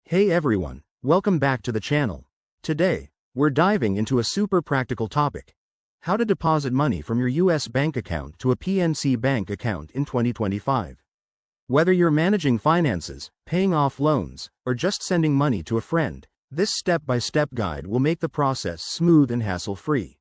Hey everyone, welcome back to the channel. Today, we're diving into a super practical topic: how to deposit money from your US bank account to a PNC bank account in 2025. Whether you're managing finances, paying off loans, or just sending money to a friend, this step-by-step guide will make the process smooth and hassle-free.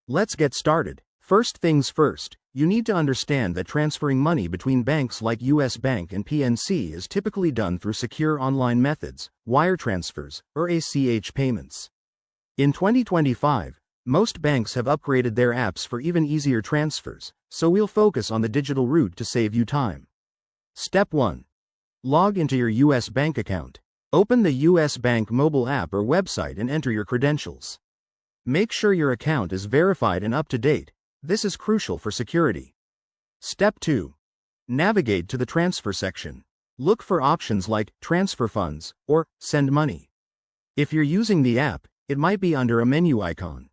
Let's get started. First things first, you need to understand that transferring money between banks like US Bank and PNC is typically done through secure online methods, wire transfers, or ACH payments. In 2025, most banks have upgraded their apps for even easier transfers, so we'll focus on the digital route to save you time. Step 1. Log into your US Bank account. Open the US Bank mobile app or website and enter your credentials. Make sure your account is verified and up to date. This is crucial for security. Step 2. Navigate to the transfer section. Look for options like Transfer Funds or Send Money. If you're using the app, it might be under a menu icon.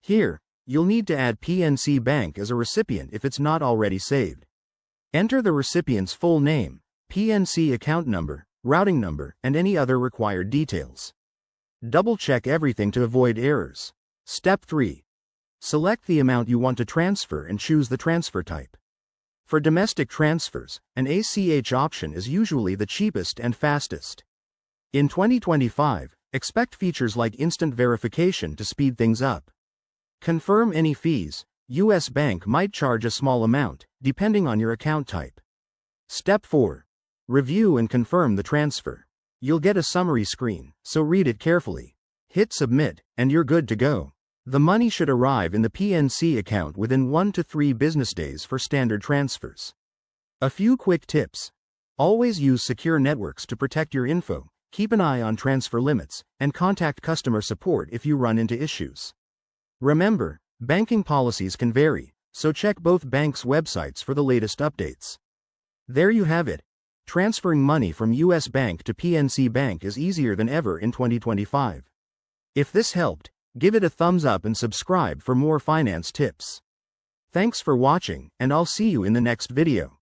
Here, you'll need to add PNC Bank as a recipient if it's not already saved. Enter the recipient's full name, PNC account number, routing number, and any other required details. Double-check everything to avoid errors. Step 3. Select the amount you want to transfer and choose the transfer type. For domestic transfers, an ACH option is usually the cheapest and fastest. In 2025, expect features like instant verification to speed things up. Confirm any fees. US Bank might charge a small amount, depending on your account type. Step 4. Review and confirm the transfer. You'll get a summary screen, so read it carefully. Hit submit, and you're good to go. The money should arrive in the PNC account within 1 to 3 business days for standard transfers. A few quick tips. Always use secure networks to protect your info, keep an eye on transfer limits, and contact customer support if you run into issues. Remember, banking policies can vary, so check both banks' websites for the latest updates. There you have it. Transferring money from US Bank to PNC Bank is easier than ever in 2025. If this helped, give it a thumbs up and subscribe for more finance tips. Thanks for watching, and I'll see you in the next video.